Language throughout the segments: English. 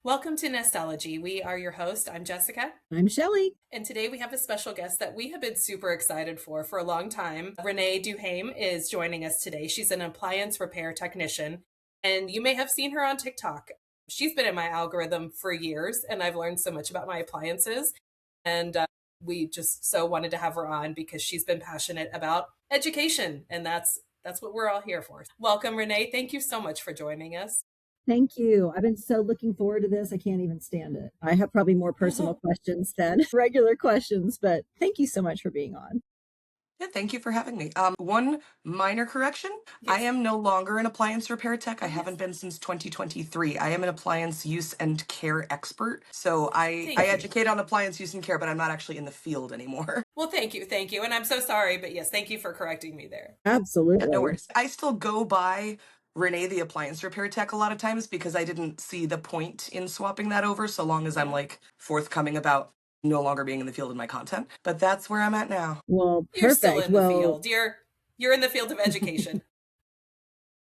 Welcome to Nestology. We are your host. I'm Jessica. I'm Shelley. And today we have a special guest that we have been super excited for a long time. Renae Duhaime is joining us today. She's an appliance repair technician, and you may have seen her on TikTok. She's been in my algorithm for years, and I've learned so much about my appliances. And we just so wanted to have her on because she's been passionate about education, and that's what we're all here for. Welcome, Renae. Thank you so much for joining us. Thank you. I've been so looking forward to this. I can't even stand it. I have probably more personal questions than regular questions, but thank you so much for being on. Yeah, thank you for having me. One minor correction. Yes. I am no longer an appliance repair tech. I Yes. haven't been since 2023. I am an appliance use and care expert. So I Thank you. educate on appliance use and care, but I'm not actually in the field anymore. Well, thank you. Thank you. And I'm so sorry, but yes, thank you for correcting me there. Absolutely. No worries. I still go by Renee, the appliance repair tech, a lot of times because I didn't see the point in swapping that over so long as I'm like forthcoming about no longer being in the field in my content. But that's where I'm at now. Well, You're still perfect. in the field. You're in the field of education.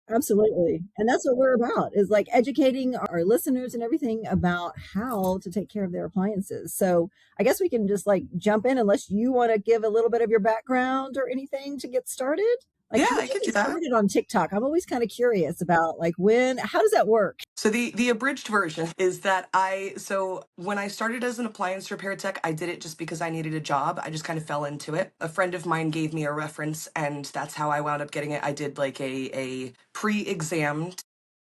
Absolutely. And that's what we're about, is like educating our listeners and everything about how to take care of their appliances. So I guess we can just like jump in unless you want to give a little bit of your background or anything to get started. Like, Yeah, how I did could you do get that. started on TikTok? I'm always kind of curious about like how does that work? So the abridged version is that so when I started as an appliance repair tech, I did it just because I needed a job. I just kind of fell into it. A friend of mine gave me a reference and that's how I wound up getting it. I did like a pre-exam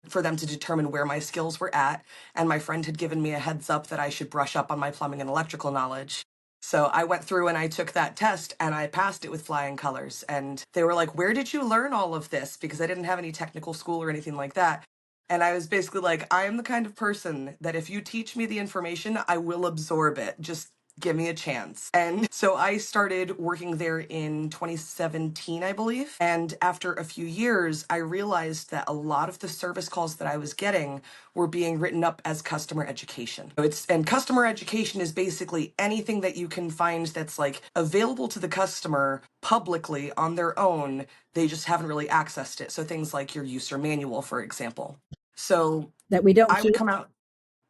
for them to determine where my skills were at, and my friend had given me a heads up that I should brush up on my plumbing and electrical knowledge. So I went through and I took that test and I passed it with flying colors. And they were like, "Where did you learn all of this?" Because I didn't have any technical school or anything like that. And I was basically like, I am the kind of person that if you teach me the information, I will absorb it. Just give me a chance. And so I started working there in 2017, I believe. And after a few years, I realized that a lot of the service calls that I was getting were being written up as customer education. And customer education is basically anything that you can find that's like available to the customer publicly on their own. They just haven't really accessed it. So things like your user manual, for example. So That we don't I would keep. come out,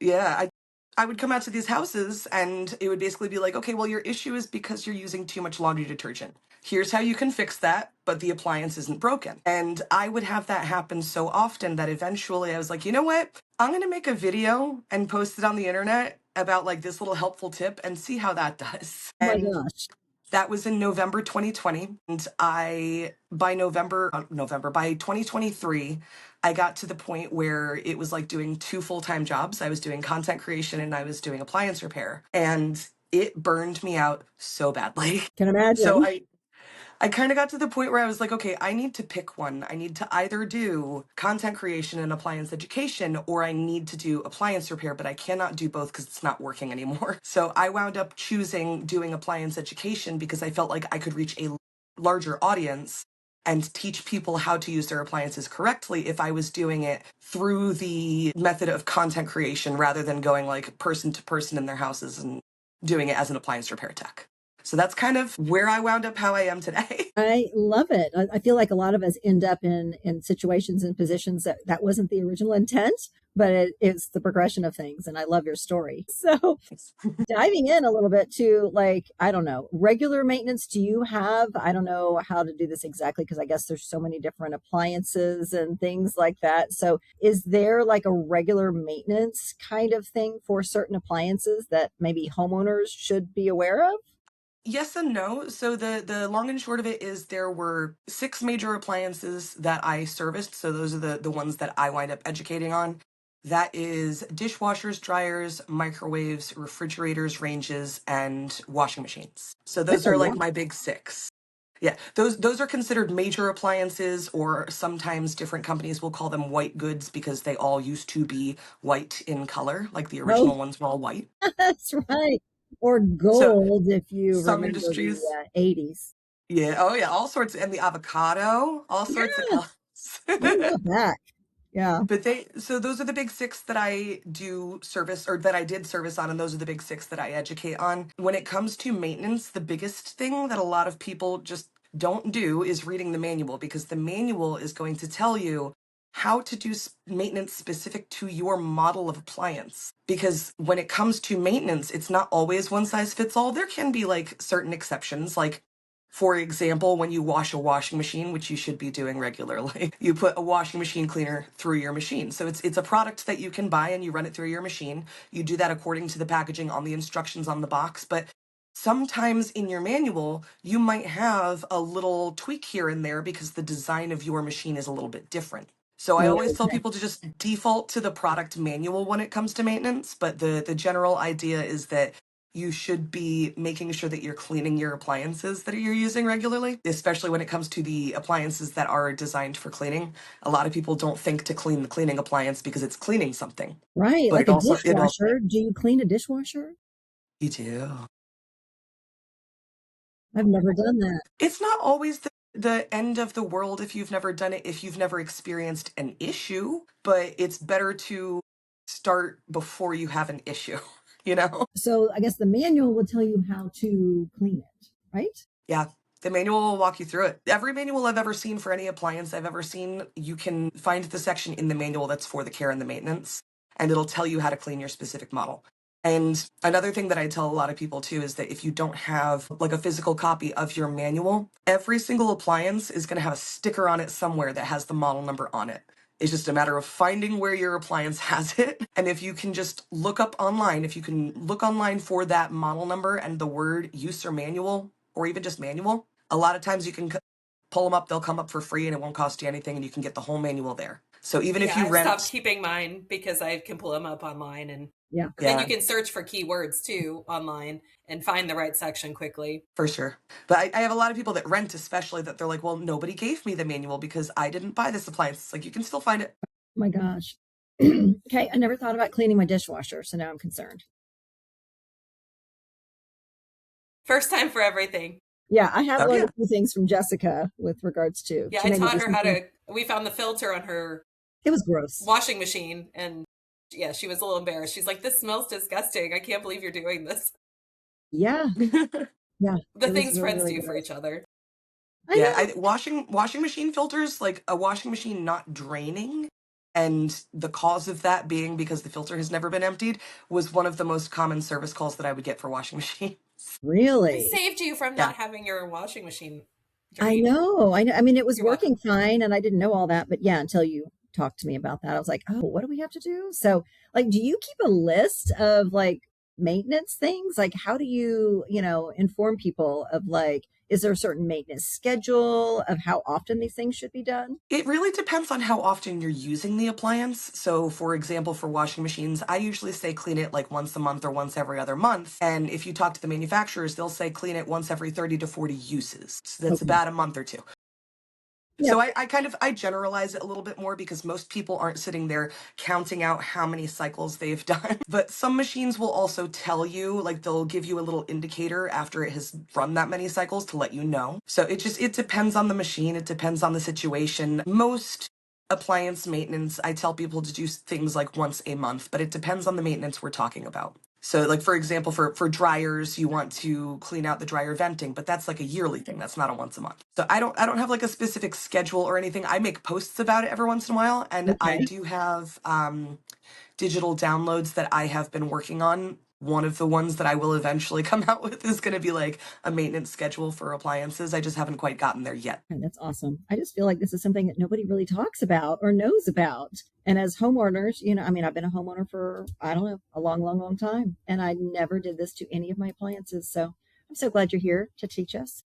yeah, I would come out to these houses and it would basically be like, okay, well, your issue is because you're using too much laundry detergent. Here's how you can fix that, but the appliance isn't broken. And I would have that happen so often that eventually I was like, you know what? I'm going to make a video and post it on the internet about like this little helpful tip and see how that does. Oh my And gosh. that was in November 2020. And by 2023, I got to the point where it was like doing two full-time jobs. I was doing content creation and I was doing appliance repair. And it burned me out so badly. Can imagine. So I kind of got to the point where I was like, okay, I need to pick one. I need to either do content creation and appliance education, or I need to do appliance repair, but I cannot do both because it's not working anymore. So I wound up choosing doing appliance education because I felt like I could reach a larger audience and teach people how to use their appliances correctly if I was doing it through the method of content creation rather than going like person to person in their houses and doing it as an appliance repair tech. So that's kind of where I wound up how I am today. I love it. I feel like a lot of us end up in situations and positions that wasn't the original intent, but it's the progression of things. And I love your story. So diving in a little bit to like, I don't know, regular maintenance. Do you have, I don't know how to do this exactly, because I guess there's so many different appliances and things like that. So is there like a regular maintenance kind of thing for certain appliances that maybe homeowners should be aware of? Yes and no. So the long and short of it is there were 6 major appliances that I serviced. So those are the ones that I wind up educating on. That is dishwashers, dryers, microwaves, refrigerators, ranges, and washing machines. So That's those a are like lot. my big 6. Yeah, those are considered major appliances, or sometimes different companies will call them white goods because they all used to be white in color, like the Oh, original ones were all white. that's right. Or So gold, if you some remember the industries, 80s. yeah, oh yeah, all sorts, and the avocado, all sorts of Yeah, colors. what about that? Yeah. But so those are the big 6 that I do service, or that I did service on, and those are the big 6 that I educate on. When it comes to maintenance, the biggest thing that a lot of people just don't do is reading the manual, because the manual is going to tell you how to do maintenance specific to your model of appliance. Because when it comes to maintenance, it's not always one size fits all. There can be like certain exceptions, like for example, when you wash a washing machine, which you should be doing regularly, you put a washing machine cleaner through your machine. So it's a product that you can buy and you run it through your machine. You do that according to the packaging on the instructions on the box. But sometimes in your manual, you might have a little tweak here and there because the design of your machine is a little bit different. So I always tell people to just default to the product manual when it comes to maintenance. But the general idea is that you should be making sure that you're cleaning your appliances that you're using regularly, especially when it comes to the appliances that are designed for cleaning. A lot of people don't think to clean the cleaning appliance because it's cleaning something. Right. But Like a dishwasher. Do you clean a dishwasher? You do. I've never done that. It's not always the end of the world if you've never done it, if you've never experienced an issue, but it's better to start before you have an issue, you know? So I guess the manual will tell you how to clean it, right? Yeah. The manual will walk you through it. Every manual I've ever seen for any appliance I've ever seen, you can find the section in the manual that's for the care and the maintenance, and it'll tell you how to clean your specific model. And another thing that I tell a lot of people too is that if you don't have like a physical copy of your manual, every single appliance is going to have a sticker on it somewhere that has the model number on it. It's just a matter of finding where your appliance has it. And if you can just look up online, if you can look online for that model number and the word use or manual, or even just manual, a lot of times you can pull them up. They'll come up for free and it won't cost you anything. And you can get the whole manual there. So even if you I've rent. stopped keeping mine because I can pull them up online and yeah. Then you can search for keywords too online and find the right section quickly. For sure. But I have a lot of people that rent, especially, that they're like, well, nobody gave me the manual because I didn't buy this appliance. It's like, you can still find it. Oh my gosh. Okay. I never thought about cleaning my dishwasher. So now I'm concerned. First time for everything. Yeah. I have learned a few things from Jessica with regards to. Yeah, I taught her how to, we found the filter on her. It was gross. Washing machine. And yeah, she was a little embarrassed. She's like, this smells disgusting. I can't believe you're doing this. Yeah. Yeah. The things friends do for each other. Yeah. Washing machine filters, like a washing machine not draining, and the cause of that being because the filter has never been emptied, was one of the most common service calls that I would get for washing machines. Really? It saved you from not having your washing machine drained. I know. I mean, it was working fine and I didn't know all that, but yeah, until you talked to me about that, I was like, oh, what do we have to do? So like, do you keep a list of like maintenance things? Like, how do you, inform people of like, is there a certain maintenance schedule of how often these things should be done? It really depends on how often you're using the appliance. So for example, for washing machines, I usually say clean it like once a month or once every other month. And if you talk to the manufacturers, they'll say clean it once every 30 to 40 uses. So that's about a month or two. Yeah. So I generalize it a little bit more because most people aren't sitting there counting out how many cycles they've done. But some machines will also tell you, like they'll give you a little indicator after it has run that many cycles to let you know. So it depends on the machine. It depends on the situation. Most appliance maintenance, I tell people to do things like once a month, but it depends on the maintenance we're talking about. So like, for example, for dryers, you want to clean out the dryer venting, but that's like a yearly thing. That's not a once a month. So I don't have like a specific schedule or anything. I make posts about it every once in a while. And I do have digital downloads that I have been working on. One of the ones that I will eventually come out with is going to be like a maintenance schedule for appliances. I just haven't quite gotten there yet. That's awesome. I just feel like this is something that nobody really talks about or knows about. And as homeowners, I've been a homeowner for, I don't know, a long, long, long time. And I never did this to any of my appliances. So I'm so glad you're here to teach us.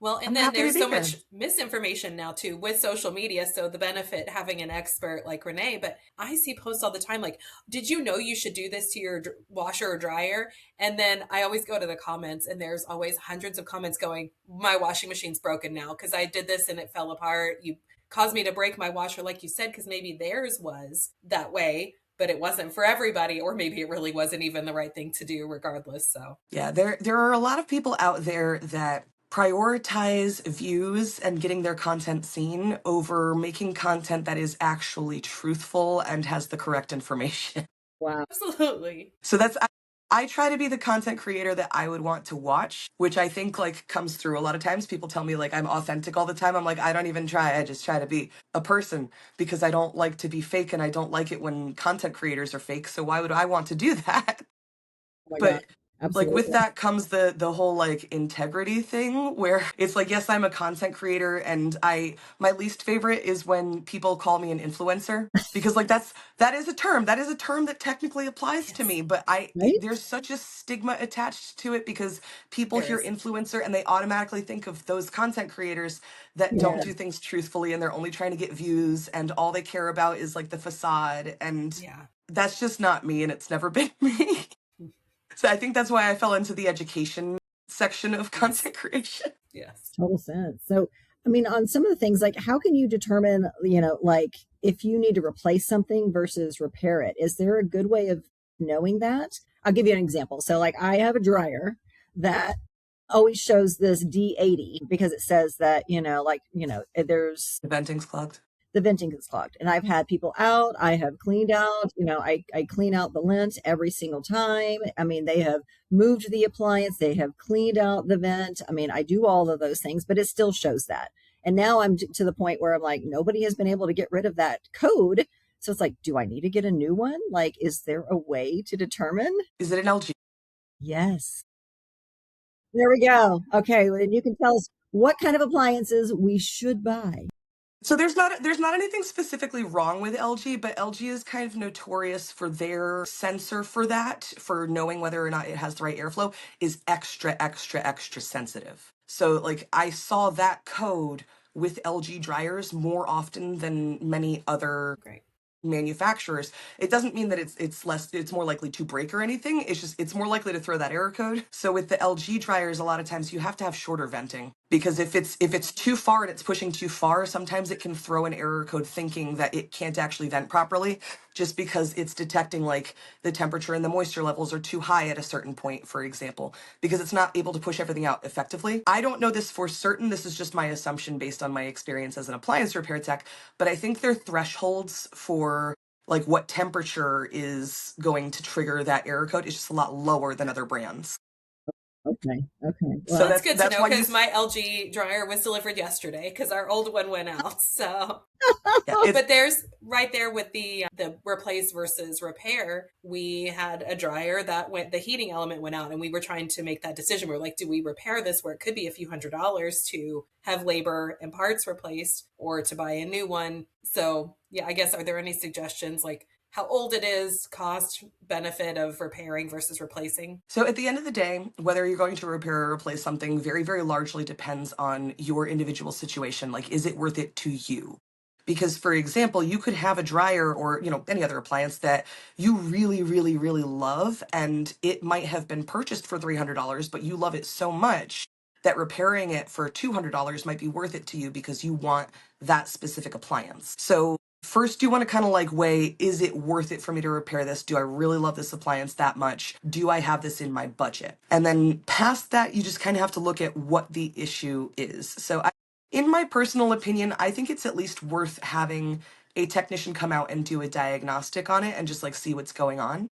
Well, and then there's so much misinformation now too with social media. So the benefit having an expert like Renee, but I see posts all the time like, did you know you should do this to your washer or dryer? And then I always go to the comments and there's always hundreds of comments going, my washing machine's broken now because I did this and it fell apart. You caused me to break my washer, like you said, because maybe theirs was that way, but it wasn't for everybody, or maybe it really wasn't even the right thing to do regardless. So yeah, there are a lot of people out there that prioritize views and getting their content seen over making content that is actually truthful and has the correct information. Wow. Absolutely. So I try to be the content creator that I would want to watch, which I think like comes through a lot of times. People tell me like I'm authentic all the time. I'm like, I don't even try. I just try to be a person because I don't like to be fake and I don't like it when content creators are fake. So why would I want to do that? Oh my God. But like with Absolutely. that comes the whole like integrity thing where it's like, yes, I'm a content creator, and my least favorite is when people call me an influencer, because like that is a term that technically applies to Yes, me, but Right? there's such a stigma attached to it because people there hear is. influencer and they automatically think of those content creators that don't Yeah. do things truthfully, and they're only trying to get views, and all they care about is like the facade, and Yeah. that's just not me, and it's never been me. So I think that's why I fell into the education section of Yes. content creation. Yes. Total sense. So, I mean, on some of the things, like how can you determine, like if you need to replace something versus repair it? Is there a good way of knowing that? I'll give you an example. So, like, I have a dryer that always shows this D80 because it says that, there's The venting's clogged. the venting is clogged. And I've had people out, I have cleaned out, I clean out the lint every single time. I mean, they have moved the appliance, they have cleaned out the vent. I mean, I do all of those things, but it still shows that. And now I'm to the point where I'm like, nobody has been able to get rid of that code. So it's like, do I need to get a new one? Like, is there a way to determine? Is it an LG? Yes. There we go. Okay. Well, then you can tell us what kind of appliances we should buy. So there's not anything specifically wrong with LG, but LG is kind of notorious for their sensor for that, for knowing whether or not it has the right airflow, is extra, extra, extra sensitive. So like I saw that code with LG dryers more often than many other Great. manufacturers. It doesn't mean that it's more likely to break or anything. It's just it's more likely to throw that error code. So with the LG dryers, a lot of times you have to have shorter venting, because if it's too far and it's pushing too far, sometimes it can throw an error code thinking that it can't actually vent properly, just because it's detecting like the temperature and the moisture levels are too high at a certain point, for example, because it's not able to push everything out effectively. I don't know this for certain. This is just my assumption based on my experience as an appliance repair tech, but I think their thresholds for like what temperature is going to trigger that error code is just a lot lower than other brands. Okay. Okay. So Well, Well, that's good to that's know why you because my LG dryer was delivered yesterday because our old one went out. So, yeah, it's but there's right there with the replace versus repair. We had a dryer that the heating element went out, and we were trying to make that decision. We're like, do we repair this where it could be a few $100s to have labor and parts replaced, or to buy a new one? So, yeah, I guess, are there any suggestions like how old it is, cost benefit of repairing versus replacing? So at the end of the day, whether you're going to repair or replace something very, very largely depends on your individual situation. Like, is it worth it to you? Because, for example, you could have a dryer or, any other appliance that you really, really, really love, and it might have been purchased for $300, but you love it so much that repairing it for $200 might be worth it to you because you want that specific appliance. So first, you want to kind of like weigh, is it worth it for me to repair this? Do I really love this appliance that much? Do I have this in my budget? And then past that, you just kind of have to look at what the issue is. So in my personal opinion, I think it's at least worth having a technician come out and do a diagnostic on it and just like see what's going on.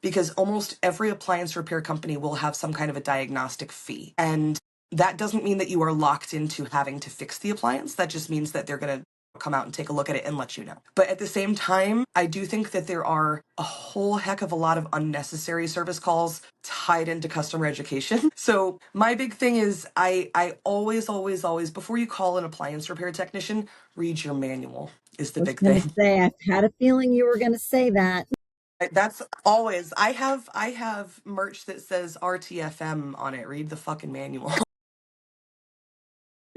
Because almost every appliance repair company will have some kind of a diagnostic fee. And that doesn't mean that you are locked into having to fix the appliance. That just means that they're going to come out and take a look at it and let you know. But at the same time, I do think that there are a whole heck of a lot of unnecessary service calls tied into customer education. So my big thing is I always, always, always, before you call an appliance repair technician, read your manual is the I was big going to thing. say, I've had a feeling you were going to say that. That's always, I have merch that says RTFM on it. Read the fucking manual.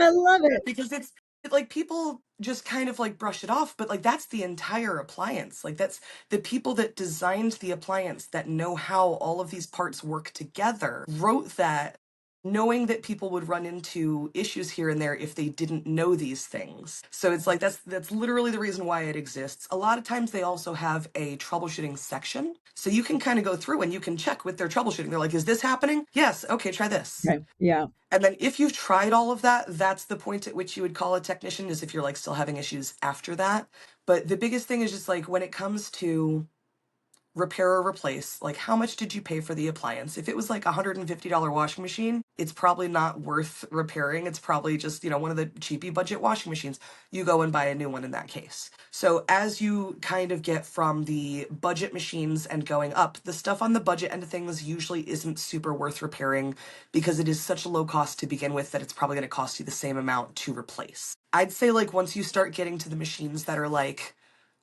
I love it. Because it's like people just kind of like brush it off, but like that's the entire appliance. Like that's the people that designed the appliance, that know how all of these parts work together, wrote that knowing that people would run into issues here and there if they didn't know these things. So it's like that's literally the reason why it exists. A lot of times they also have a troubleshooting section. So you can kind of go through and you can check with their troubleshooting. They're like, is this happening? Yes. Okay, try this. Okay. Yeah. And then if you've tried all of that, that's the point at which you would call a technician, is if you're like still having issues after that. But the biggest thing is just like when it comes to repair or replace, like how much did you pay for the appliance? If it was like a $150 washing machine, it's probably not worth repairing. It's probably just, one of the cheapy budget washing machines. You go and buy a new one in that case. So as you kind of get from the budget machines and going up, the stuff on the budget end of things usually isn't super worth repairing because it is such a low cost to begin with that it's probably going to cost you the same amount to replace. I'd say like once you start getting to the machines that are like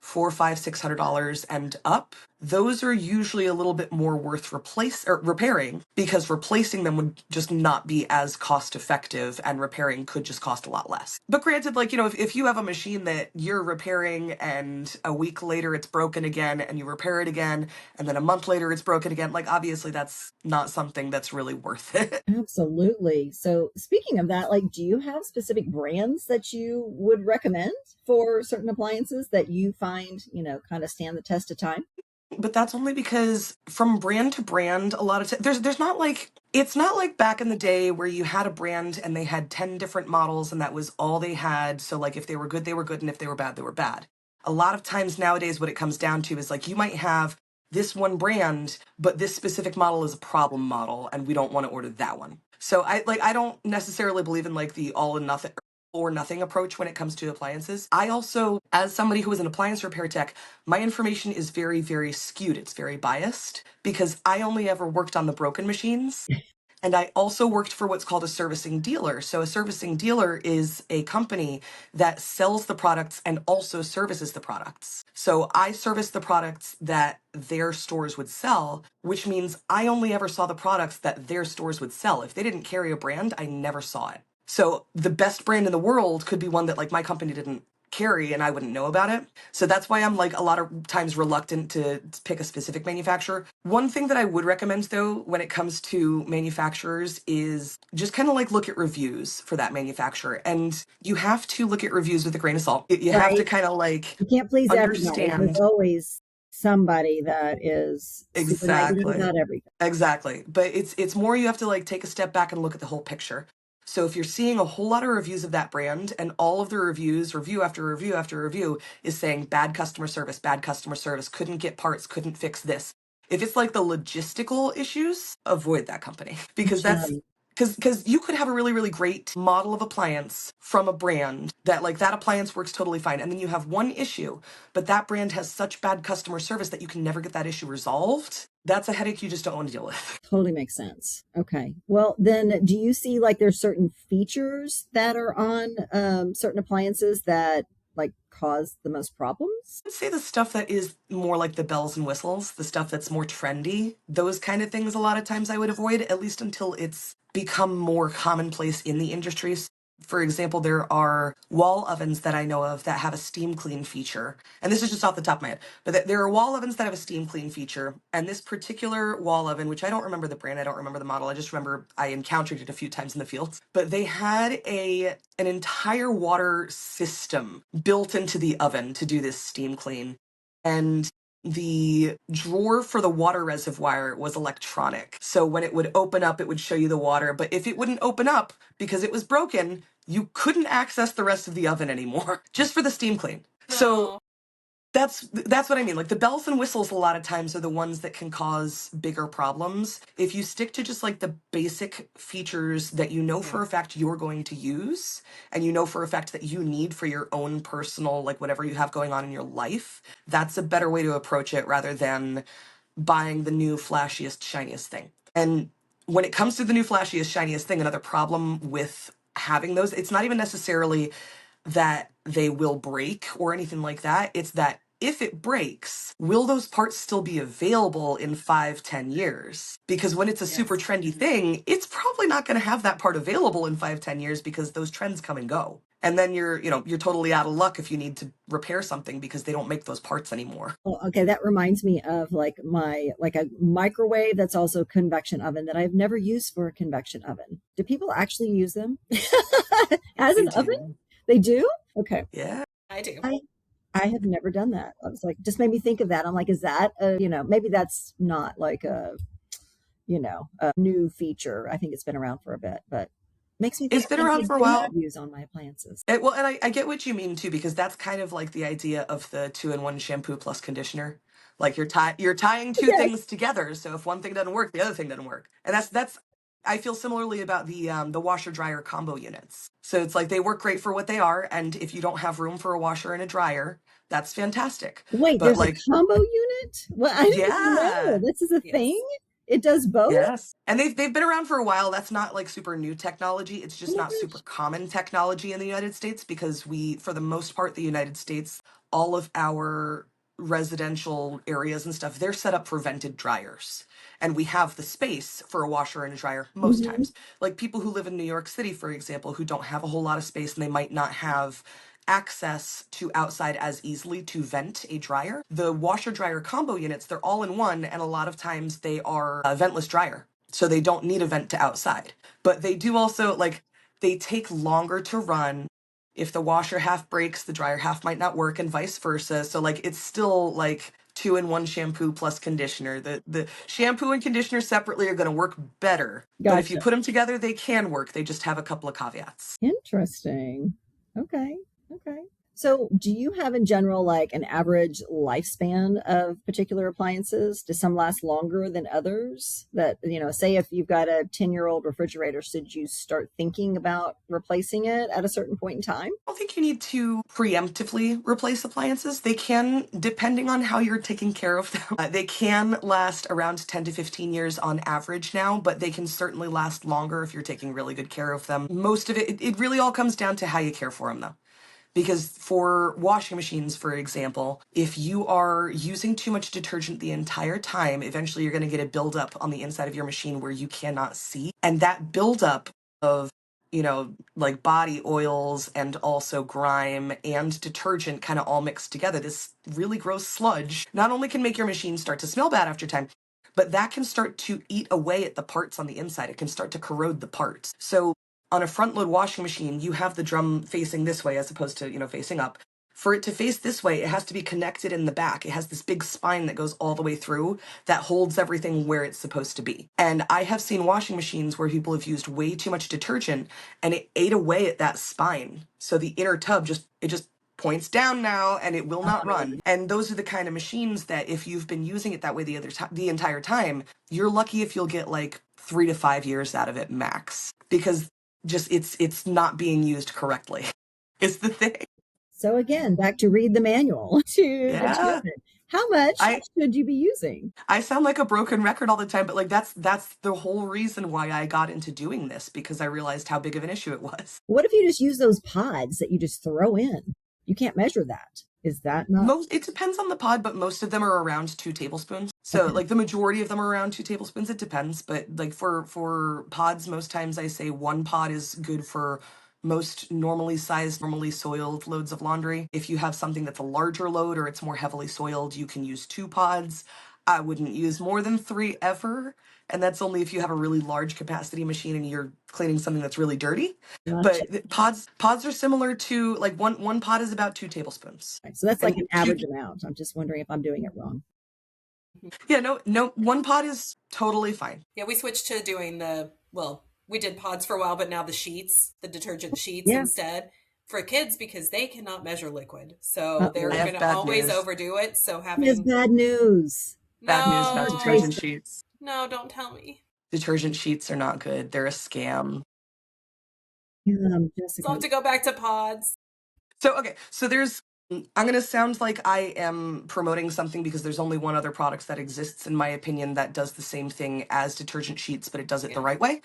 $400, $500, $600 and up, those are usually a little bit more worth repairing because replacing them would just not be as cost effective and repairing could just cost a lot less. But granted, like, if you have a machine that you're repairing and a week later it's broken again and you repair it again and then a month later it's broken again, like obviously that's not something that's really worth it. Absolutely. So speaking of that, like, do you have specific brands that you would recommend for certain appliances that you find, kind of stand the test of time? But that's only because from brand to brand, a lot of there's not like, it's not like back in the day where you had a brand and they had 10 different models and that was all they had. So like if they were good, they were good. And if they were bad, they were bad. A lot of times nowadays, what it comes down to is like, you might have this one brand, but this specific model is a problem model and we don't want to order that one. So I don't necessarily believe in like the all or nothing approach when it comes to appliances. I also, as somebody who is an appliance repair tech, my information is very, very skewed. It's very biased because I only ever worked on the broken machines. And I also worked for what's called a servicing dealer. So a servicing dealer is a company that sells the products and also services the products. So I service the products that their stores would sell, which means I only ever saw the products that their stores would sell. If they didn't carry a brand, I never saw it. So the best brand in the world could be one that like my company didn't carry and I wouldn't know about it. So that's why I'm like a lot of times reluctant to pick a specific manufacturer. One thing that I would recommend though, when it comes to manufacturers is just kind of like look at reviews for that manufacturer. And you have to look at reviews with a grain of salt. You have to kind of like You can't please everybody. understand. There's always somebody that is super negative about everything. Exactly. But it's more you have to like take a step back and look at the whole picture. So if you're seeing a whole lot of reviews of that brand and all of the reviews, review after review after review is saying bad customer service, couldn't get parts, couldn't fix this. If it's like the logistical issues, avoid that company because because you could have a really, really great model of appliance from a brand that like that appliance works totally fine. And then you have one issue, but that brand has such bad customer service that you can never get that issue resolved. That's a headache you just don't want to deal with. Totally makes sense. Okay. Well, then do you see like there's certain features that are on certain appliances that like cause the most problems? I'd say the stuff that is more like the bells and whistles, the stuff that's more trendy, those kind of things a lot of times I would avoid, at least until it's become more commonplace in the industry. For example, there are wall ovens that I know of that have a steam clean feature. And this is just off the top of my head, but there are wall ovens that have a steam clean feature. And this particular wall oven, which I don't remember the brand, I don't remember the model, I just remember I encountered it a few times in the field. But they had an entire water system built into the oven to do this steam clean. And the drawer for the water reservoir was electronic. So when it would open up, it would show you the water. But if it wouldn't open up because it was broken, you couldn't access the rest of the oven anymore, just for the steam clean. No. So that's what I mean. Like the bells and whistles a lot of times are the ones that can cause bigger problems. If you stick to just like the basic features that you know for a fact you're going to use and you know for a fact that you need for your own personal, like whatever you have going on in your life, that's a better way to approach it rather than buying the new flashiest, shiniest thing. And when it comes to the new flashiest, shiniest thing, another problem with having those, it's not even necessarily that they will break or anything like that. It's that if it breaks, will those parts still be available in 5-10 years? Because when it's a super trendy thing, it's probably not going to have that part available in 5-10 years because those trends come and go. And then you're totally out of luck if you need to repair something because they don't make those parts anymore. Well, okay, that reminds me of like a microwave that's also a convection oven that I've never used for a convection oven. Do people actually use them as an oven? They do? Okay. Yeah, I do. I have never done that. I was like, just made me think of that. I'm like, is that maybe that's not like a new feature. I think it's been around for a bit, but makes me think it's been around for a while. Use on my appliances. And I get what you mean too, because that's kind of like the idea of the 2-in-1 shampoo plus conditioner. Like you're tying two Yes. things together. So if one thing doesn't work, the other thing doesn't work. And that's I feel similarly about the washer dryer combo units. So it's like they work great for what they are, and if you don't have room for a washer and a dryer, that's fantastic. Wait, But there's a like, combo unit? Well, I didn't even know. yeah, This is a Yes. thing? It does both? yes. And they've been around for a while. That's not like super new technology. It's Oh just my not super gosh. common technology in the United States because we, for the most part, the United States, all of our residential areas and stuff, they're set up for vented dryers. And we have the space for a washer and a dryer most Hmm. times. Like people who live in New York City, for example, who don't have a whole lot of space and they might not have access to outside as easily to vent a dryer. The washer dryer combo units, they're all in one, and a lot of times they are a ventless dryer. So they don't need a vent to outside. But they do also, like, they take longer to run. If the washer half breaks, the dryer half might not work, and vice versa. So, like, it's still like 2-in-1 shampoo plus conditioner. The shampoo and conditioner separately are going to work better. But if you Gotcha. put them together, they can work. They just have a couple of caveats. Interesting. Okay. Okay. So, do you have in general like an average lifespan of particular appliances? Do some last longer than others? That, say if you've got a 10-year-old refrigerator, should you start thinking about replacing it at a certain point in time? I don't think you need to preemptively replace appliances. They can, depending on how you're taking care of them, they can last around 10 to 15 years on average now, but they can certainly last longer if you're taking really good care of them. Most of it really all comes down to how you care for them, though. Because for washing machines, for example, if you are using too much detergent the entire time, eventually you're going to get a buildup on the inside of your machine where you cannot see. And that buildup of, like body oils and also grime and detergent kind of all mixed together, this really gross sludge, not only can make your machine start to smell bad after time, but that can start to eat away at the parts on the inside. It can start to corrode the parts. So on a front load washing machine, you have the drum facing this way as opposed to, facing up. For it to face this way, it has to be connected in the back. It has this big spine that goes all the way through that holds everything where it's supposed to be. And I have seen washing machines where people have used way too much detergent and it ate away at that spine. So the inner tub just points down now and it will not run. And those are the kind of machines that if you've been using it that way the entire time, you're lucky if you'll get like 3 to 5 years out of it max. Because just it's not being used correctly is the thing. So again, back to read the manual to Yeah. determine how much I should you be using. sound like a broken record all the time, but like that's the whole reason why I got into doing this, because I realized how big of an issue it was. What if you just use those pods that you just throw in? You can't measure that. Is that not It depends on the pod, but most of them are around 2 tablespoons. So okay? like the majority of them are around 2 tablespoons. It depends, but like for pods, most times I say 1 pod is good for most normally sized, normally soiled loads of laundry. If you have something that's a larger load or it's more heavily soiled, you can use 2 pods. I wouldn't use more than 3 ever. And that's only if you have a really large capacity machine and you're cleaning something that's really dirty. Gotcha. But pods are similar to like one pod is about 2 tablespoons. Right, so that's like And an average amount. I'm just wondering if I'm doing it wrong. yeah, no, 1 pod is totally fine. Yeah, we switched to doing we did pods for a while, but now the detergent sheets Yeah. instead for kids because they cannot measure liquid. So Uh-oh. they're I have going to bad always news. overdo it. So Here's having bad news. Bad news about no, detergent sheets. no, don't tell me. Detergent sheets are not good. They're a scam. Yeah, So Jessica. I'll have to go back to pods. So okay, so I'm going to sound like I am promoting something because there's only one other product that exists, in my opinion, that does the same thing as detergent sheets, but it does it the right way.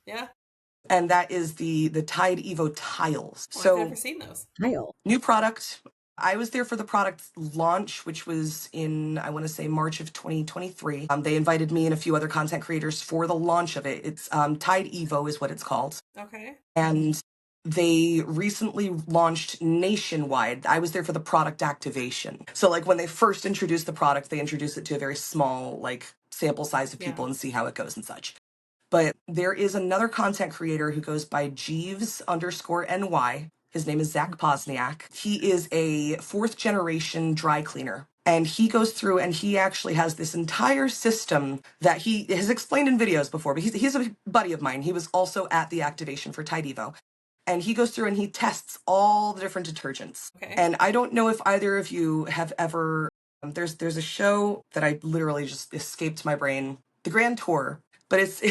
Yeah. And that is the Tide Evo tiles. Well, So I've never seen those. Tile. new product. I was there for the product launch, which was in, I want to say, March of 2023. They invited me and a few other content creators for the launch of it. It's Tide Evo is what it's called. Okay. And they recently launched nationwide. I was there for the product activation. So like when they first introduced the product, they introduced it to a very small like sample size of people and see how it goes and such. But there is another content creator who goes by Jeeves_NY. His name is Zach Posniak. He is a 4th generation dry cleaner. And he goes through and he actually has this entire system that he has explained in videos before, but he's a buddy of mine. He was also at the activation for Tide Evo. And he goes through and he tests all the different detergents. Okay. And I don't know if either of you have ever There's a show that I literally just escaped my brain, The Grand Tour, but it's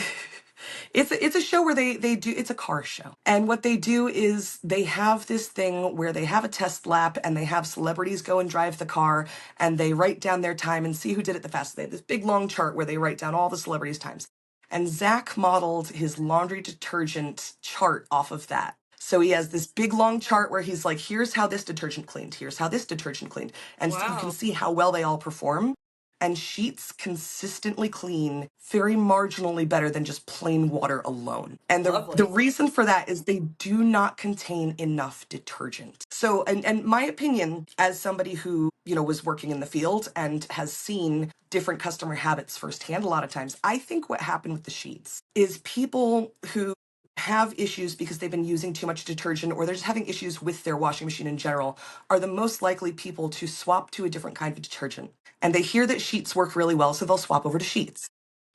it's a show where they do, it's a car show. And what they do is they have this thing where they have a test lap and they have celebrities go and drive the car and they write down their time and see who did it the fastest. They have this big long chart where they write down all the celebrities' times. And Zach modeled his laundry detergent chart off of that. So he has this big long chart where he's like, here's how this detergent cleaned, here's how this detergent cleaned. And so you can Wow. see how well they all perform. And sheets consistently clean very marginally better than just plain water alone. And the Lovely. reason for that is they do not contain enough detergent. So, and my opinion as somebody who, you know, was working in the field and has seen different customer habits firsthand a lot of times, I think what happened with the sheets is people who have issues because they've been using too much detergent or they're just having issues with their washing machine in general are the most likely people to swap to a different kind of detergent. And they hear that sheets work really well, so they'll swap over to sheets.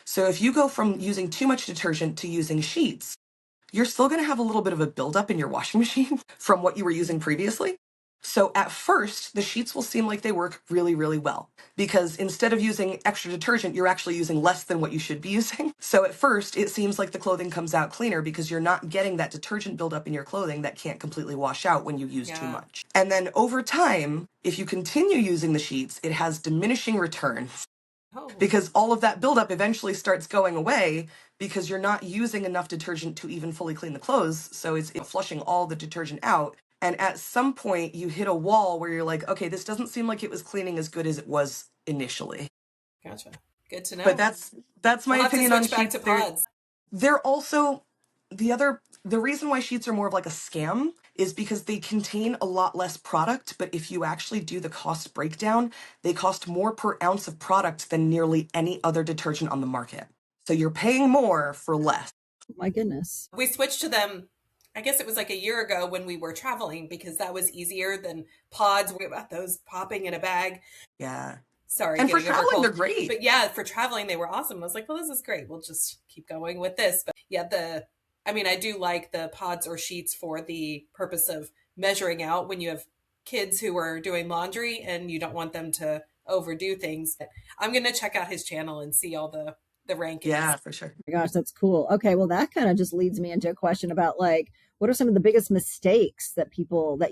So if you go from using too much detergent to using sheets, you're still going to have a little bit of a buildup in your washing machine from what you were using previously. So at first, the sheets will seem like they work really, really well because instead of using extra detergent, you're actually using less than what you should be using. So at first, it seems like the clothing comes out cleaner because you're not getting that detergent buildup in your clothing that can't completely wash out when you use too much. And then over time, if you continue using the sheets, it has diminishing returns. Oh. Because all of that buildup eventually starts going away because you're not using enough detergent to even fully clean the clothes. So it's flushing all the detergent out. And at some point you hit a wall where you're like, okay, this doesn't seem like it was cleaning as good as it was initially. Gotcha. Good to know. But that's my We'll have to opinion on switch back sheets. to pods. They're also the reason why sheets are more of like a scam is because they contain a lot less product, but if you actually do the cost breakdown, they cost more per ounce of product than nearly any other detergent on the market. So you're paying more for less. My goodness. We switched to them, I guess it was like a year ago when we were traveling because that was easier than pods. We about those popping in a bag. Yeah. Sorry, And for getting over traveling, cold. they're great. But yeah, for traveling, they were awesome. I was like, well, this is great. We'll just keep going with this. But yeah, I do like the pods or sheets for the purpose of measuring out when you have kids who are doing laundry and you don't want them to overdo things. I'm going to check out his channel and see all the rankings. Yeah, for sure. Oh my gosh, that's cool. Okay, well, that kind of just leads me into a question about like, what are some of the biggest mistakes that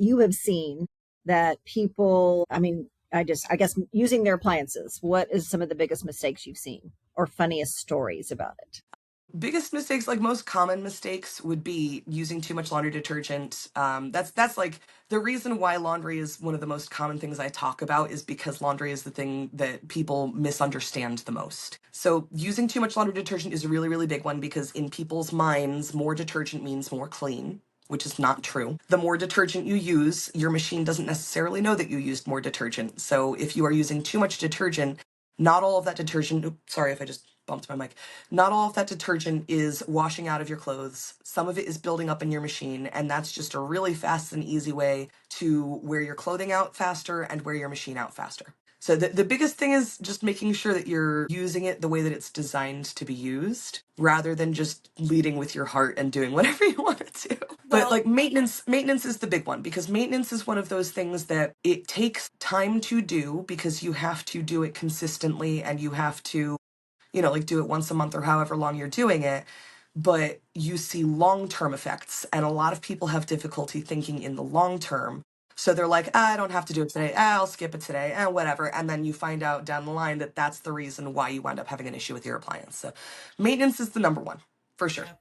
you have seen that people, I guess using their appliances, what is some of the biggest mistakes you've seen or funniest stories about it? Biggest mistakes, like most common mistakes, would be using too much laundry detergent. That's like the reason why laundry is one of the most common things I talk about is because laundry is the thing that people misunderstand the most. So using too much laundry detergent is a really, really big one because in people's minds, more detergent means more clean, which is not true. The more detergent you use, your machine doesn't necessarily know that you used more detergent. So if you are using too much detergent, not all of that detergent, sorry if I just bumped my mic. Not all of that detergent is washing out of your clothes. Some of it is building up in your machine, and that's just a really fast and easy way to wear your clothing out faster and wear your machine out faster. So the biggest thing is just making sure that you're using it the way that it's designed to be used, rather than just leading with your heart and doing whatever you want to do. But like maintenance is the big one because maintenance is one of those things that it takes time to do because you have to do it consistently and you have to, like do it once a month or however long you're doing it. But you see long-term effects, and a lot of people have difficulty thinking in the long term. So they're like, I don't have to do it today. I'll skip it today, whatever. And then you find out down the line that that's the reason why you wind up having an issue with your appliance. So maintenance is the number one, for sure. Yeah.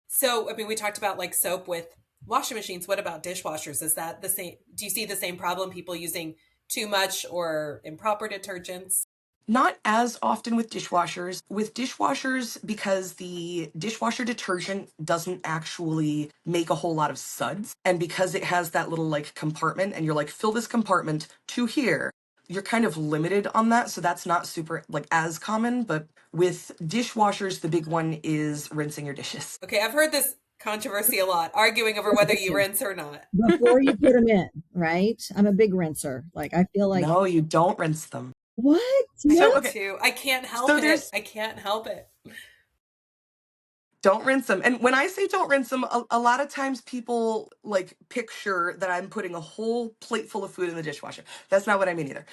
So, we talked about like soap with washing machines. What about dishwashers? Is that the same? Do you see the same problem? People using too much or improper detergents? Not as often with dishwashers. With dishwashers, because the dishwasher detergent doesn't actually make a whole lot of suds. And because it has that little like compartment and you're like, fill this compartment to here, you're kind of limited on that. So that's not super like as common. But with dishwashers, the big one is rinsing your dishes. Okay, I've heard this controversy a lot, arguing over whether you rinse or not. Before you put them in, right? I'm a big rinser. Like, I feel like... No, you don't rinse them. What? I No. do too. I can't help it. I can't help it. Don't rinse them. And when I say don't rinse them, a lot of times people like picture that I'm putting a whole plate full of food in the dishwasher. That's not what I mean either.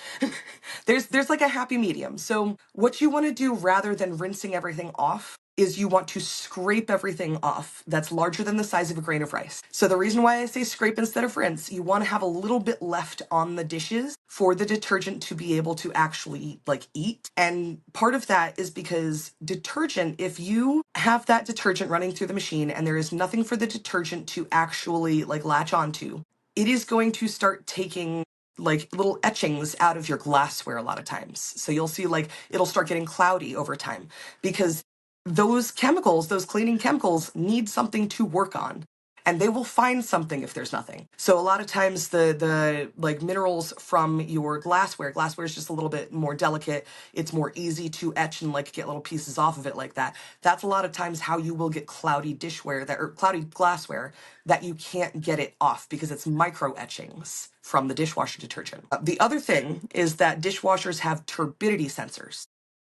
There's like a happy medium. So what you want to do rather than rinsing everything off is you want to scrape everything off that's larger than the size of a grain of rice. So the reason why I say scrape instead of rinse, you want to have a little bit left on the dishes for the detergent to be able to actually like eat. And part of that is because detergent, if you have that detergent running through the machine and there is nothing for the detergent to actually like latch onto, it is going to start taking like little etchings out of your glassware a lot of times. So you'll see like it'll start getting cloudy over time because those chemicals, those cleaning chemicals need something to work on. And they will find something if there's nothing. So a lot of times the like minerals from your glassware is just a little bit more delicate. It's more easy to etch and like get little pieces off of it like that. That's a lot of times how you will get cloudy dishware or cloudy glassware that you can't get it off because it's micro etchings from the dishwasher detergent. The other thing is that dishwashers have turbidity sensors.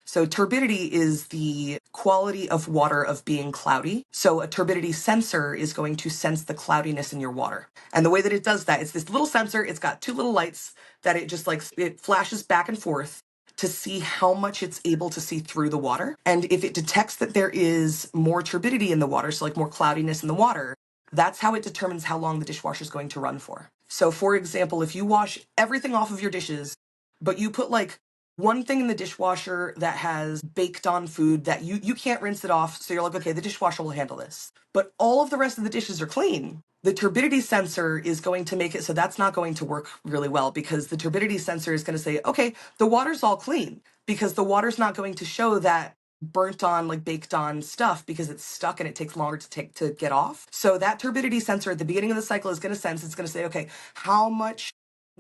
So turbidity is the quality of water of being cloudy. So a turbidity sensor is going to sense the cloudiness in your water. And the way that it does that, it's this little sensor. It's got two little lights that it just like, it flashes back and forth to see how much it's able to see through the water. And if it detects that there is more turbidity in the water, so like more cloudiness in the water, that's how it determines how long the dishwasher is going to run for. So for example, if you wash everything off of your dishes, but you put like one thing in the dishwasher that has baked on food that you can't rinse it off. So you're like, okay, the dishwasher will handle this. But all of the rest of the dishes are clean. The turbidity sensor is going to make it so that's not going to work really well because the turbidity sensor is going to say, okay, the water's all clean because the water's not going to show that burnt on, like baked on stuff because it's stuck and it takes longer to get off. So that turbidity sensor at the beginning of the cycle is going to sense, it's going to say, okay, how much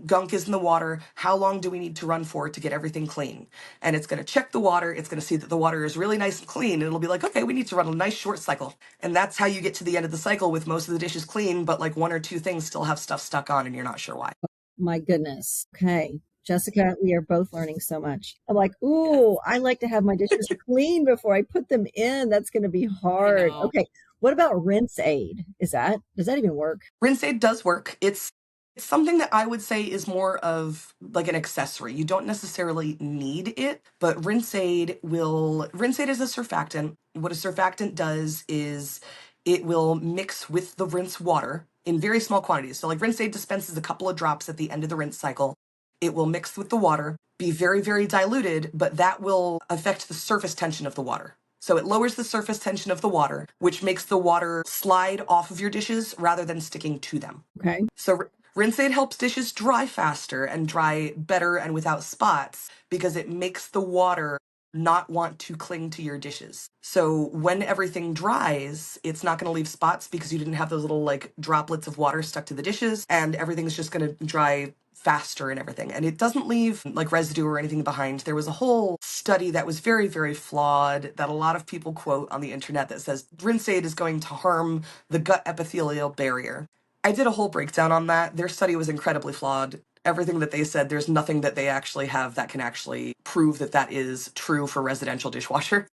gunk is in the water, how long do we need to run for to get everything clean? And it's going to check the water, it's going to see that the water is really nice and clean, and it'll be like, okay, we need to run a nice short cycle. And that's how you get to the end of the cycle with most of the dishes clean, but like one or two things still have stuff stuck on and you're not sure why. My goodness. Okay. Jessica, we are both learning so much. I'm like, ooh, I like to have my dishes clean before I put them in. That's going to be hard. Okay. What about rinse aid? Does that even work? Rinse aid does work. It's something that I would say is more of like an accessory. You don't necessarily need it, but rinse aid is a surfactant. What a surfactant does is it will mix with the rinse water in very small quantities. So like rinse aid dispenses a couple of drops at the end of the rinse cycle. It will mix with the water, be very, very diluted, but that will affect the surface tension of the water. So it lowers the surface tension of the water, which makes the water slide off of your dishes rather than sticking to them. Okay. So rinse aid helps dishes dry faster and dry better and without spots because it makes the water not want to cling to your dishes. So when everything dries, it's not going to leave spots because you didn't have those little like droplets of water stuck to the dishes, and everything's just going to dry faster and everything. And it doesn't leave like residue or anything behind. There was a whole study that was very, very flawed that a lot of people quote on the internet that says rinse aid is going to harm the gut epithelial barrier. I did a whole breakdown on that. Their study was incredibly flawed. Everything that they said, there's nothing that they actually have that can actually prove that that is true for residential dishwasher.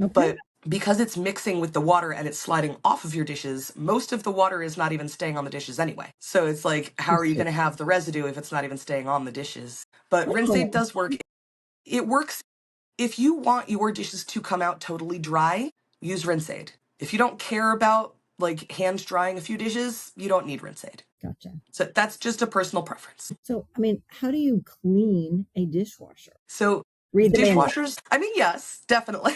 Okay. But because it's mixing with the water and it's sliding off of your dishes, most of the water is not even staying on the dishes anyway. So it's like, how are you going to have the residue if it's not even staying on the dishes? But rinse aid does work. It works if you want your dishes to come out totally dry, use rinse aid. If you don't care about like hand drying a few dishes, you don't need rinse aid. Gotcha. So that's just a personal preference. So, I mean, how do you clean a dishwasher? So Read the manual. dishwashers, I mean, yes, definitely.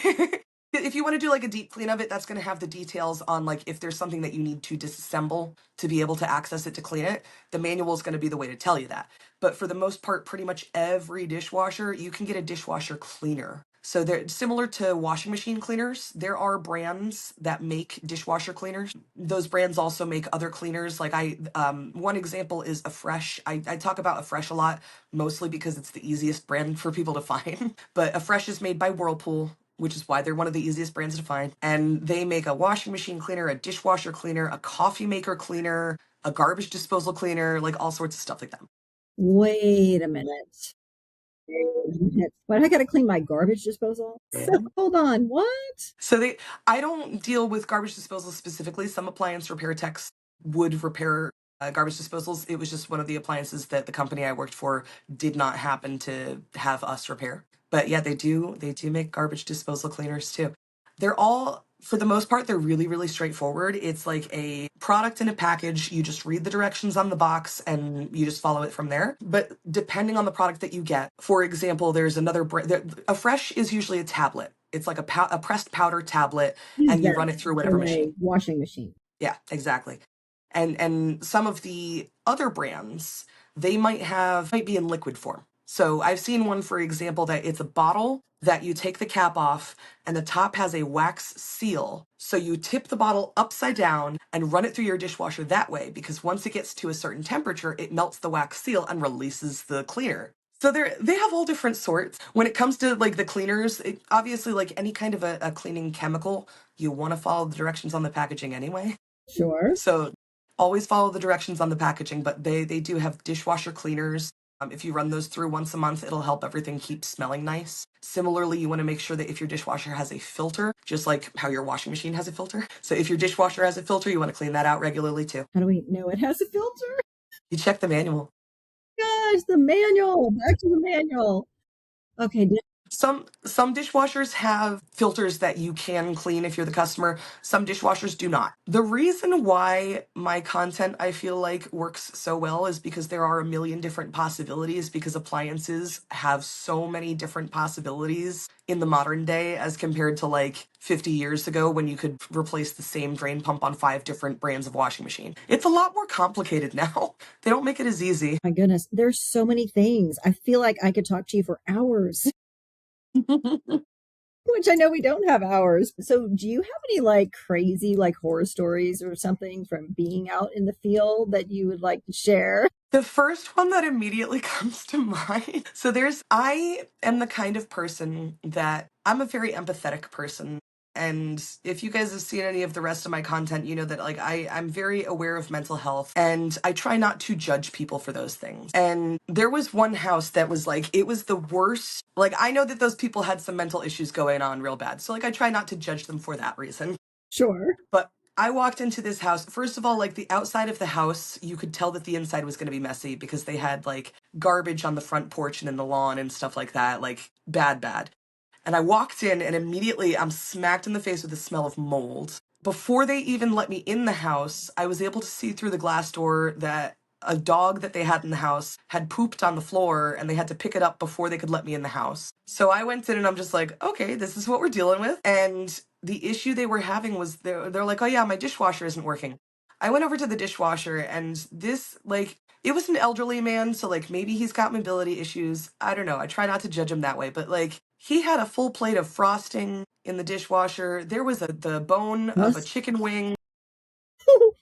If you want to do like a deep clean of it, that's going to have the details on like if there's something that you need to disassemble to be able to access it to clean it, the manual is going to be the way to tell you that. But for the most part, pretty much every dishwasher, you can get a dishwasher cleaner. So they're similar to washing machine cleaners. There are brands that make dishwasher cleaners. Those brands also make other cleaners. Like one example is Afresh. I talk about Afresh a lot, mostly because it's the easiest brand for people to find. But Afresh is made by Whirlpool, which is why they're one of the easiest brands to find. And they make a washing machine cleaner, a dishwasher cleaner, a coffee maker cleaner, a garbage disposal cleaner, like all sorts of stuff like that. Wait a minute. But I got to clean my garbage disposal. So hold on, what? So I don't deal with garbage disposal specifically. Some appliance repair techs would repair garbage disposals. It was just one of the appliances that the company I worked for did not happen to have us repair. But yeah, they do make garbage disposal cleaners too. They're all, for the most part, they're really, really straightforward. It's like a product in a package. You just read the directions on the box and you just follow it from there. But depending on the product that you get, for example, there's another brand. A Fresh is usually a tablet. It's like a pressed powder tablet, and you run it through whatever machine. Washing machine. Yeah, exactly. And some of the other brands, they might be in liquid form. So I've seen one, for example, that it's a bottle that you take the cap off and the top has a wax seal. So you tip the bottle upside down and run it through your dishwasher that way, because once it gets to a certain temperature, it melts the wax seal and releases the cleaner. So they have all different sorts. When it comes to like the cleaners, obviously like any kind of a cleaning chemical, you want to follow the directions on the packaging anyway. Sure. So always follow the directions on the packaging, but they do have dishwasher cleaners. If you run those through once a month, it'll help everything keep smelling nice. Similarly, you want to make sure that if your dishwasher has a filter, just like how your washing machine has a filter. So if your dishwasher has a filter, you want to clean that out regularly too. How do we know it has a filter? You check the manual. Gosh, the manual. Back to the manual. Okay. Some dishwashers have filters that you can clean if you're the customer. Some dishwashers do not. The reason why my content, I feel like, works so well is because there are a million different possibilities, because appliances have so many different possibilities in the modern day as compared to like 50 years ago when you could replace the same drain pump on 5 different brands of washing machine. It's a lot more complicated now. They don't make it as easy. My goodness, there's so many things. I feel like I could talk to you for hours. Which I know we don't have hours. So do you have any like crazy like horror stories or something from being out in the field that you would like to share? The first one that immediately comes to mind. So I am the kind of person that I'm a very empathetic person. And if you guys have seen any of the rest of my content, you know that like I'm very aware of mental health, and I try not to judge people for those things. And there was one house that was like, it was the worst. Like, I know that those people had some mental issues going on real bad. So like, I try not to judge them for that reason. Sure. But I walked into this house. First of all, like the outside of the house, you could tell that the inside was going to be messy because they had like garbage on the front porch and in the lawn and stuff like that. Like bad. And I walked in and immediately I'm smacked in the face with the smell of mold. Before they even let me in the house, I was able to see through the glass door that a dog that they had in the house had pooped on the floor and they had to pick it up before they could let me in the house. So I went in and I'm just like, okay, this is what we're dealing with. And the issue they were having was they're like, oh yeah, my dishwasher isn't working. I went over to the dishwasher and this, like, it was an elderly man, so like maybe he's got mobility issues. I don't know. I try not to judge him that way, but like he had a full plate of frosting in the dishwasher. There was the bone of a chicken wing.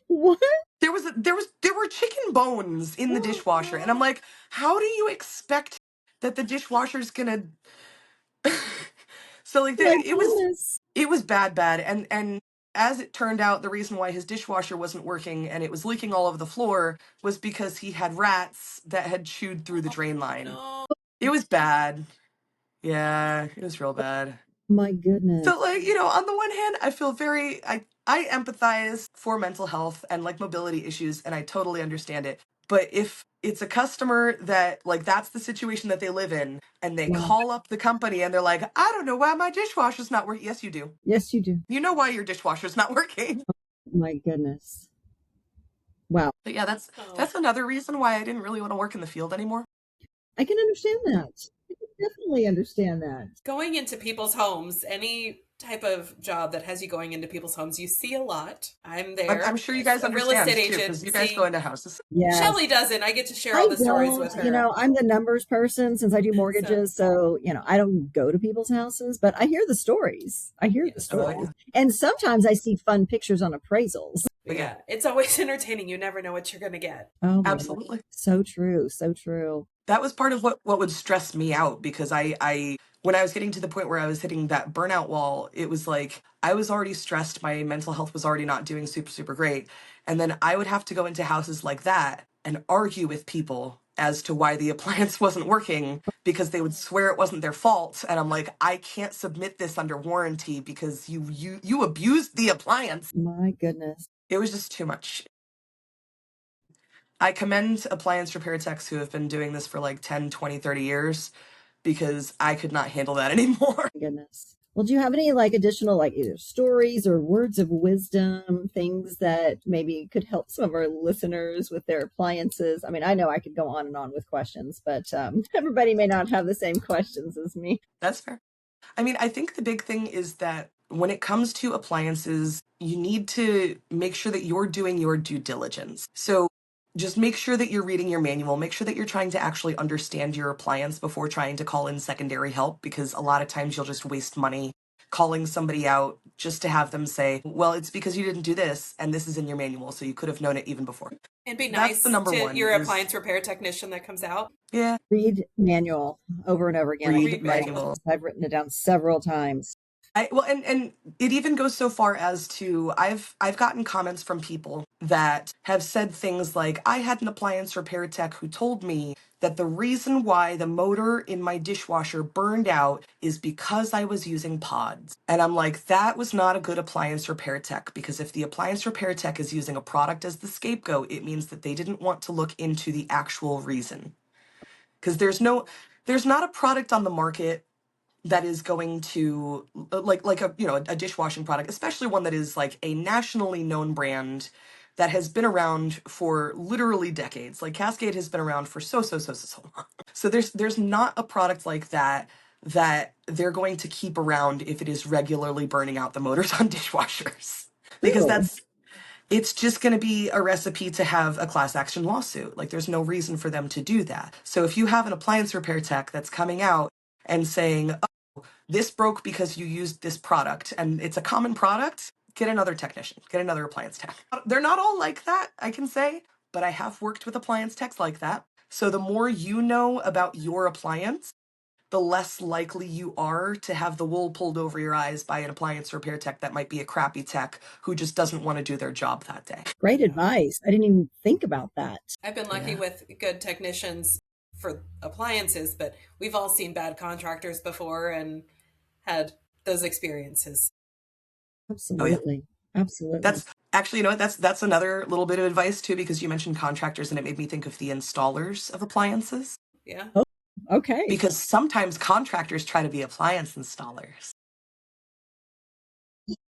What? There were chicken bones in the dishwasher, and I'm like, how do you expect that the dishwasher's gonna? So like it was bad, and as it turned out, the reason why his dishwasher wasn't working and it was leaking all over the floor was because he had rats that had chewed through the drain line. No. It was bad. Yeah, it was real bad. My goodness. So like, on the one hand, I feel I empathize for mental health and like mobility issues, and I totally understand it. But if it's a customer that like that's the situation that they live in and they call up the company and they're like, I don't know why my dishwasher's not working. Yes, you do. Yes, you do. You know why your dishwasher's not working. My goodness. Wow. But yeah, that's another reason why I didn't really want to work in the field anymore. I can understand that. I can definitely understand that. Going into people's homes, any type of job that has you going into people's homes, you see a lot. I'm there. I'm sure you guys understand real estate agent because you guys go into houses. Yeah, Shelley doesn't. I get to share all the stories with her. I'm the numbers person since I do mortgages, so I don't go to people's houses, but I hear the stories. And sometimes I see fun pictures on appraisals. But yeah, it's always entertaining. You never know what you're going to get. Oh, absolutely. So true. So true. That was part of what would stress me out, because I when I was getting to the point where I was hitting that burnout wall, it was like I was already stressed. My mental health was already not doing super, super great. And then I would have to go into houses like that and argue with people as to why the appliance wasn't working because they would swear it wasn't their fault. And I'm like, I can't submit this under warranty because you abused the appliance. My goodness. It was just too much. I commend appliance repair techs who have been doing this for like 10, 20, 30 years because I could not handle that anymore. My goodness. Well, do you have any like additional like either stories or words of wisdom, things that maybe could help some of our listeners with their appliances? I mean, I know I could go on and on with questions, but everybody may not have the same questions as me. That's fair. I mean, I think the big thing is that when it comes to appliances, you need to make sure that you're doing your due diligence. So just make sure that you're reading your manual, make sure that you're trying to actually understand your appliance before trying to call in secondary help, because a lot of times you'll just waste money calling somebody out just to have them say, well, it's because you didn't do this and this is in your manual, so you could have known it even before. And be That's nice the number to one your is- appliance repair technician that comes out. Yeah. Read manual over and over again. Read manual. I've written it down several times. And it even goes so far as to I've gotten comments from people that have said things like, I had an appliance repair tech who told me that the reason why the motor in my dishwasher burned out is because I was using pods. And I'm like, that was not a good appliance repair tech, because if the appliance repair tech is using a product as the scapegoat, it means that they didn't want to look into the actual reason. Because there's not a product on the market that is going to like a a dishwashing product, especially one that is like a nationally known brand that has been around for literally decades. Like Cascade has been around for so long. So there's not a product like that they're going to keep around if it is regularly burning out the motors on dishwashers, because it's just going to be a recipe to have a class action lawsuit. Like there's no reason for them to do that. So if you have an appliance repair tech that's coming out and saying, this broke because you used this product and it's a common product, get another technician, get another appliance tech. They're not all like that, I can say, but I have worked with appliance techs like that. So the more you know about your appliance, the less likely you are to have the wool pulled over your eyes by an appliance repair tech that might be a crappy tech who just doesn't want to do their job that day. Great advice. I didn't even think about that. I've been lucky with good technicians for appliances, but we've all seen bad contractors before and had those experiences. Absolutely. Oh, yeah. Absolutely. That's actually, that's another little bit of advice too, because you mentioned contractors and it made me think of the installers of appliances. Yeah. Oh, okay. Because sometimes contractors try to be appliance installers.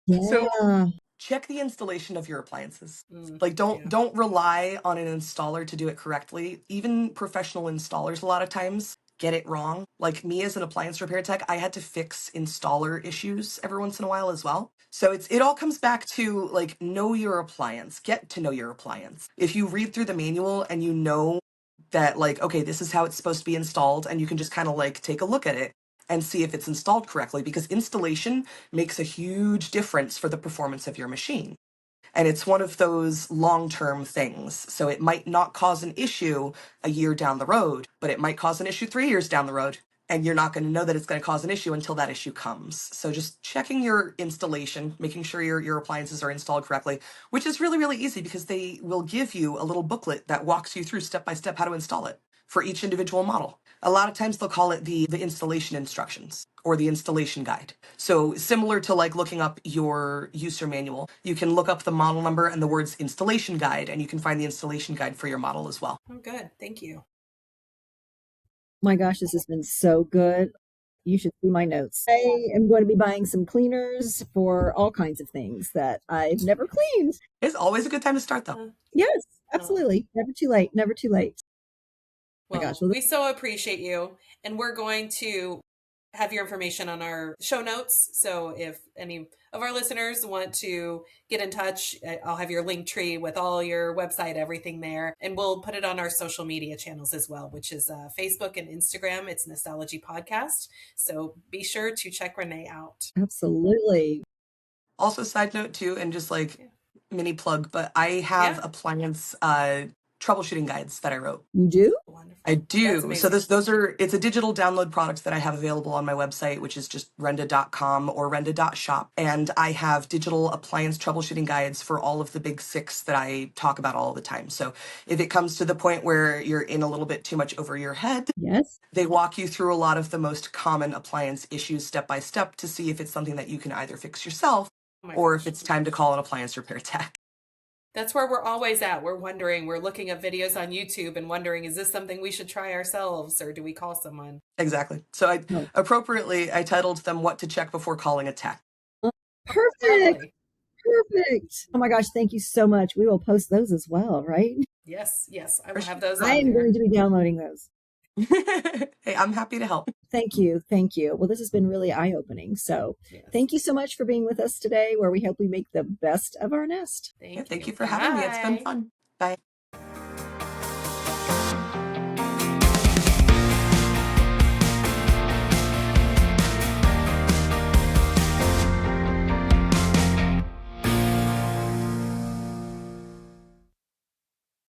Yeah. So check the installation of your appliances. Like don't rely on an installer to do it correctly. Even professional installers a lot of times get it wrong. Like me as an appliance repair tech, I had to fix installer issues every once in a while as well. So it all comes back to like, know your appliance, get to know your appliance. If you read through the manual and you know that like, okay, this is how it's supposed to be installed, and you can just kind of like take a look at it and see if it's installed correctly, because installation makes a huge difference for the performance of your machine. And it's one of those long-term things. So it might not cause an issue a year down the road, but it might cause an issue 3 years down the road. And you're not going to know that it's going to cause an issue until that issue comes. So just checking your installation, making sure your appliances are installed correctly, which is really, really easy because they will give you a little booklet that walks you through step by step how to install it for each individual model. A lot of times they'll call it the installation instructions or the installation guide. So similar to like looking up your user manual, you can look up the model number and the words installation guide, and you can find the installation guide for your model as well. Oh, good. Thank you. My gosh, this has been so good. You should see my notes. I am going to be buying some cleaners for all kinds of things that I've never cleaned. It's always a good time to start though. Yes, absolutely. Never too late. Never too late. Well, my gosh. We so appreciate you. And we're going to have your information on our show notes. So if any of our listeners want to get in touch, I'll have your link tree with all your website, everything there. And we'll put it on our social media channels as well, which is Facebook and Instagram. It's Nostalgia Podcast. So be sure to check Renee out. Absolutely. Also, side note too, and just like mini plug, but I have appliance troubleshooting guides that I wrote. You do? Wonderful. I That's do. So amazing. it's a digital download product that I have available on my website, which is just renda.com or renda.shop. And I have digital appliance troubleshooting guides for all of the big six that I talk about all the time. So if it comes to the point where you're in a little bit too much over your head, Yes. they walk you through a lot of the most common appliance issues step by step to see if it's something that you can either fix yourself Oh my or if gosh. it's time to call an appliance repair tech. That's where we're always at. We're wondering, we're looking at videos on YouTube and wondering, is this something we should try ourselves or do we call someone? Exactly. So I No. appropriately I titled them What to Check Before Calling a Tech. Perfect. Lovely. Perfect. Oh my gosh, thank you so much. We will post those as well, right? Yes, yes. I For will sure. have those I on am there. going to be downloading those. Hey, I'm happy to help. Thank you. Thank you. Well, this has been really eye-opening. So Yes. thank you so much for being with us today, where we hope we make the best of our nest. Yeah, thank you. you for having me. It's been Bye. fun. Bye.